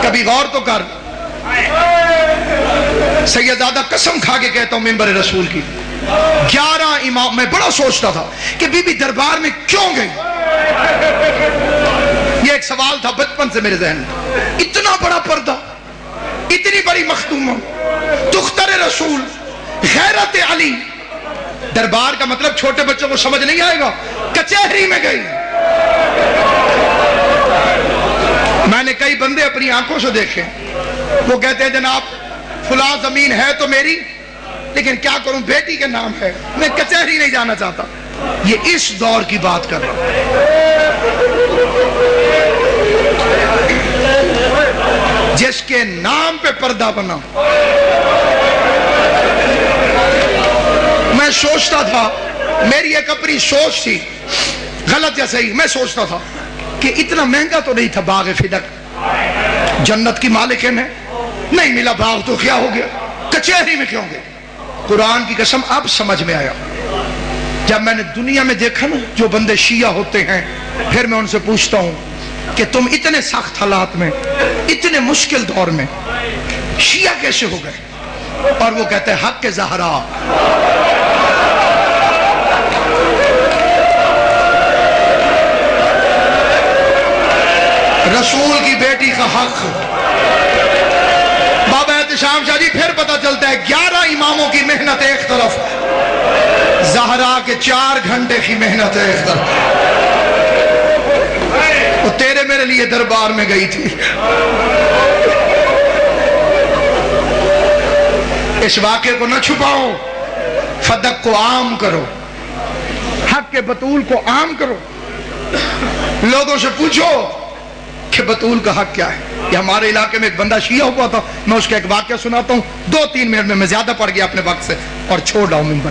کبھی غور تو کر. سیدزادہ قسم کھا کے کہتا ہوں منبر رسول کی, 11 امام. میں بڑا سوچتا تھا کہ بی بی دربار میں کیوں گئی. یہ ایک سوال تھا بچپن سے میرے ذہن میں. اتنا بڑا پردہ, اتنی بڑی مختومہ, دختر رسول, غیرت علی. دربار کا مطلب چھوٹے بچوں کو سمجھ نہیں آئے گا, کچہری میں گئی. میں نے کئی بندے اپنی آنکھوں سے دیکھے, وہ کہتے ہیں جناب فلاں زمین ہے تو میری, لیکن کیا کروں بیٹی کے نام ہے, میں کچہری نہیں جانا چاہتا. یہ اس دور کی بات کر رہا ہوں جس کے نام پہ پردہ بنا. میں سوچتا تھا, میری ایک اپنی سوچ تھی, غلط یا صحیح, میں سوچتا تھا کہ اتنا مہنگا تو نہیں تھا باغ فدق, جنت کی مالکن ہے, نہیں ملا باغ تو کیا ہو گیا, کچہری میں کیوں گئے. قرآن کی قسم اب سمجھ میں آیا. جب میں نے دنیا میں دیکھا نا جو بندے شیعہ ہوتے ہیں, پھر میں ان سے پوچھتا ہوں کہ تم اتنے سخت حالات میں, اتنے مشکل دور میں شیعہ کیسے ہو گئے؟ اور وہ کہتے ہیں حق کے زہرا. رسول کی بیٹی کا حق. بابا احتشام شاہ جی پھر پتہ چلتا ہے 11 اماموں کی محنت ایک طرف, زہرا کے 4 گھنٹے کی محنت ایک طرف. وہ تیرے میرے لیے دربار میں گئی تھی. اس واقعے کو نہ چھپاؤ, فدق کو عام کرو, حق کے بطول کو عام کرو. لوگوں سے پوچھو کہ بطول کا حق کیا ہے. یہ ہمارے علاقے میں ایک بندہ شیعہ ہوا تھا, میں اس کا ایک واقعہ سناتا ہوں 2-3 منٹ میں زیادہ پڑ گیا اپنے وقت سے اور چھوڑ رہا ہوں ممبر.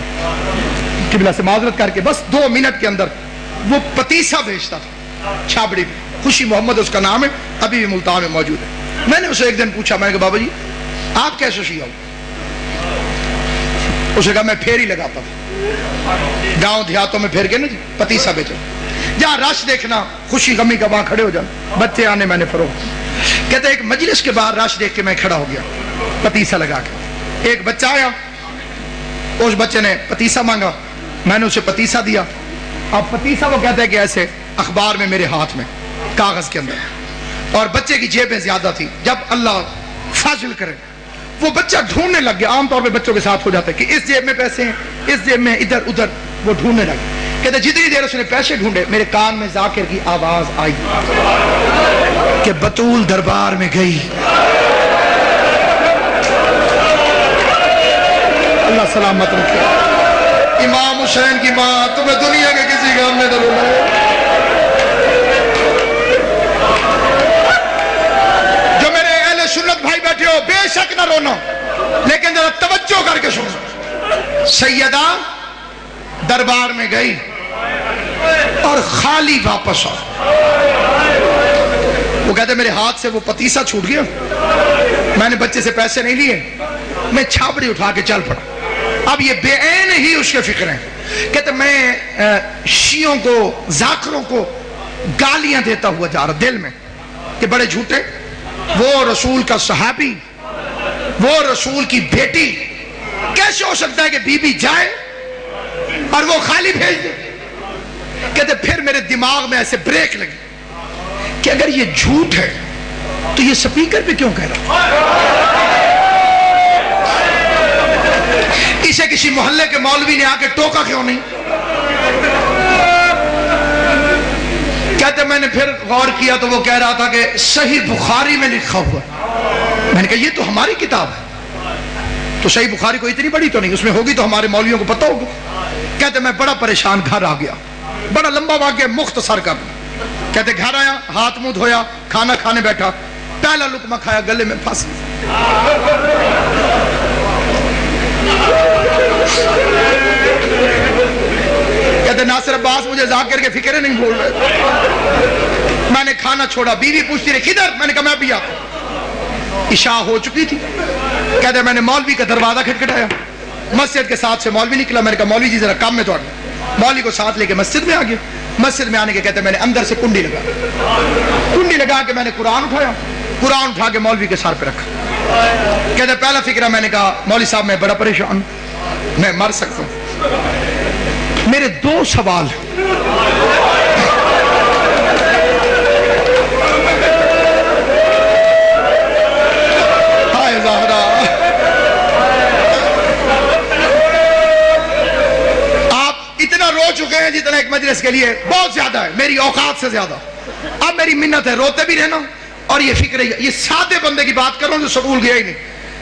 قبلہ سے معذرت کر کے بس 2 منٹ کے اندر. وہ پتیسا بیچتا تھا چھابڑی پہ, خوشی محمد اس کا نام ہے, ابھی بھی ملتان میں موجود ہے. میں نے اسے ایک دن پوچھا, میں نے کہا بابا جی آپ کیسے شیعہ ہو؟ اس نے کہا میں پھیری لگاتا تھا, گاؤں دیہاتوں میں پھیر کے نا پتیسا بیچا, جہاں رش دیکھنا خوشی غمی کا وہاں کھڑے ہو جانا, بچے آنے میں نے فروخت. کہتے ایک مجلس کے باہر رش دیکھ کے میں کھڑا ہو گیا پتیسا لگا کے. ایک بچہ آیا, اس بچے نے پتیسا مانگا, میں نے اسے پتیسا دیا. اب پتیسا وہ کہتے ہیں کہ ایسے اخبار میں میرے ہاتھ میں کاغذ کے اندر, اور بچے کی جیبیں زیادہ تھی. جب اللہ فضل کرے وہ بچہ ڈھونڈنے لگ گیا, عام طور پہ بچوں کے ساتھ ہو جاتا ہے کہ اس جیب میں پیسے ہیں, اس جیب میں, ادھر ادھر, وہ ڈھونڈنے لگا. کہتے جتنی دیر اس نے پیسے ڈھونڈے میرے کان میں ذاکر کی آواز آئی کہ بطول دربار میں گئی. اللہ سلامت رکھے. امام حسین کی ماں تمہیں دنیا کے کسی کام میں ضرور لگے. جو میرے اہل سنت بھائی بیٹھے ہو بے شک نہ رونا, لیکن ذرا توجہ کر کے سنو. سیدہ دربار میں گئی اور خالی واپس آ. وہ کہتے میرے ہاتھ سے وہ پتیسا چھوٹ گیا, میں نے بچے سے پیسے نہیں لیے, میں چھاپڑی اٹھا کے چل پڑا. اب یہ بے عین ہی اس کے فکر ہیں. کہتے میں شیعوں کو, ذاکروں کو گالیاں دیتا ہوا جا رہا دل میں کہ بڑے جھوٹے, وہ رسول کا صحابی, وہ رسول کی بیٹی, کیسے ہو سکتا ہے کہ بی بی جائے اور وہ خالی بھیج دے. کہتے پھر میرے دماغ میں ایسے بریک لگی کہ اگر یہ جھوٹ ہے تو یہ سپیکر پہ کیوں کہہ رہا؟ اسے کسی محلے کے مولوی نے آ کے ٹوکا کیوں نہیں؟ کہتے میں نے پھر غور کیا تو وہ کہہ رہا تھا کہ صحیح بخاری میں لکھا ہوا. میں نے کہا یہ تو ہماری کتاب ہے, تو صحیح بخاری کو اتنی بڑی تو نہیں, اس میں ہوگی تو ہمارے مولویوں کو پتہ ہوگا. کہتے میں بڑا پریشان گھر آ گیا, بڑا لمبا واقعہ مختصر کر. کہتے گھر آیا, ہاتھ منہ دھویا, کھانا کھانے بیٹھا, پہلا لقمہ کھایا گلے میں پھنس. کہتے ناصر عباس مجھے ذاکر کے فکرے نہیں بھول رہے. میں نے کھانا چھوڑا, بیوی پوچھتی رہی کدھر, میں نے کہا میں بھی آتا. عشاء ہو چکی تھی. کہتے میں نے مولوی کا دروازہ کھٹکھٹایا, مسجد کے ساتھ سے مولوی نکلا. میں نے کہا مولوی جی ذرا کام میں توڑ. مولوی کو ساتھ لے کے مسجد میں آ گیا. مسجد میں آنے کے کہتے میں نے اندر سے کنڈی لگا کے میں نے قرآن اٹھایا, قرآن اٹھا کے مولوی کے سر پہ رکھا. کہتے پہلا فکرہ میں نے کہا مولوی صاحب میں بڑا پریشان ہوں, میں مر سکتا ہوں, میرے 2 سوال. ہائے زہرا, آپ اتنا رو چکے ہیں جتنا ایک مجلس کے لیے بہت زیادہ ہے, میری اوقات سے زیادہ. اب میری منت ہے روتے بھی رہنا اور یہ فکر ہے, یہ سادے بندے کی بات کر رہا ہوں جو سکول گیا ہی نہیں.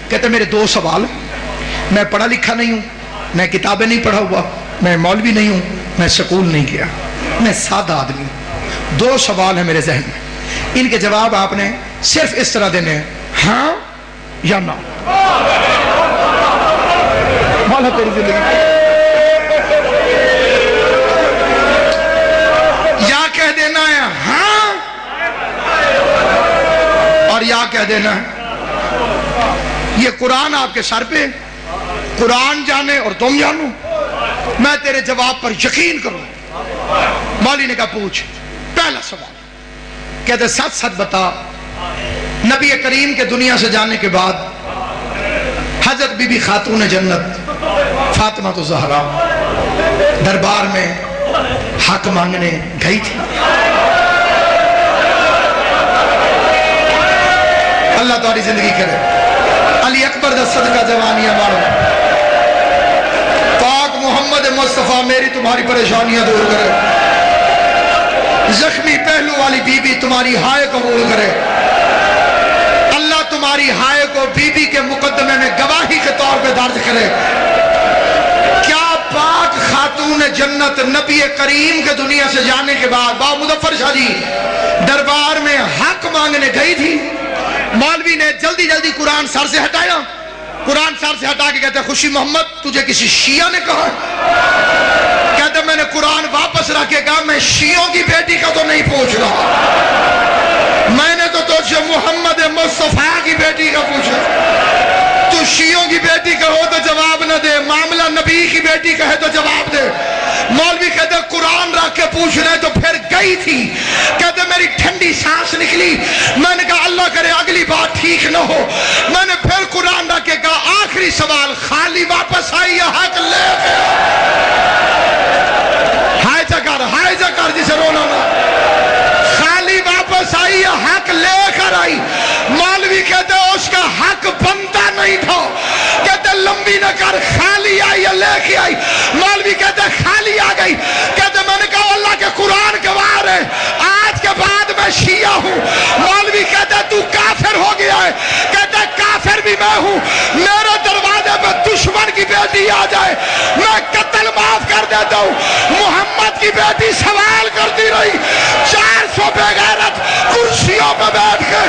کہتے میرے 2 سوال, میں پڑھا لکھا نہیں ہوں, میں کتابیں نہیں پڑھا ہوا, میں مولوی نہیں ہوں, میں سکول نہیں گیا, میں سادہ آدمی ہوں. 2 سوال ہیں میرے ذہن میں, ان کے جواب آپ نے صرف اس طرح دینے ہیں, ہاں یا نہ. مولا تیری زندگی یا کہہ دینا ہے ہاں اور یا کہہ دینا ہے. یہ قرآن آپ کے سر پہ, قرآن جانے اور تم جانو, میں تیرے جواب پر یقین کروں. مولوی نے کہا پوچھ. پہلا سوال, کہتے سچ سچ بتا, نبی کریم کے دنیا سے جانے کے بعد حضرت بی بی خاتون جنت فاطمہ الزہرا دربار میں حق مانگنے گئی تھی. اللہ تمہاری زندگی کرے. علی اکبر دا صدقہ جوانیاں مارو. پاک محمد مصطفیٰ میری تمہاری پریشانیاں دور کرے. زخمی پہلو والی بی بی تمہاری ہائے قبول کرے. اللہ تمہاری ہائے کو بی بی کے مقدمے میں گواہی کے طور پہ درج کرے. کیا پاک خاتون جنت نبی کریم کے دنیا سے جانے کے بعد با مظفر شاہ جی دربار میں حق مانگنے گئی تھی؟ مولوی نے جلدی جلدی قرآن سر سے ہٹایا. قرآن سر سے ہٹا کے کہتے خوشی محمد تجھے کسی شیعہ نے کہا؟ کہتے میں نے قرآن واپس رکھ کے کہا میں شیعوں کی بیٹی کا تو نہیں پوچھ رہا, میں نے تو تجھے محمد مصطفیٰ کی بیٹی کا پوچھا. تو شیعوں کی بیٹی کہو تو جواب نہ دے, معاملہ نبی کی بیٹی کہے تو جواب دے. مولوی کہتے قرآن رکھ کے پوچھ رہے تو پھر گئی تھی. کہتے میری ٹھنڈی سانس نکلی, میں نے کہا اللہ کرے اگلی بات ٹھیک نہ ہو. میں نے پھر قرآن رکھ کے کہا آخری سوال, خالی واپس آئی یا حق لے گیا؟ ہائے جکر جسے رونا نا, خالی واپس آئی یا حق لے کر آئی؟ مولوی کہتے اس کا حق بنتا نہیں تھا. کہتے لمبی نہ کر, خالی آئی یا لے کے آئی؟ مولوی کہتے خالی آ گئی. کہتے میں نے کہا اللہ کے قرآن گواہ ہے آج کے بعد میں شیعہ ہوں. مولوی کہتے تو کافر ہو گیا ہے. کہتے کافر بھی میں ہوں, میرے دروازے پہ دشمن کی بیٹی آ جائے میں قتل معاف کر دیتا ہوں. محمد کی بیٹی سوال کرتی رہی, 400 بے غیرت کرسیوں پہ بیٹھ کے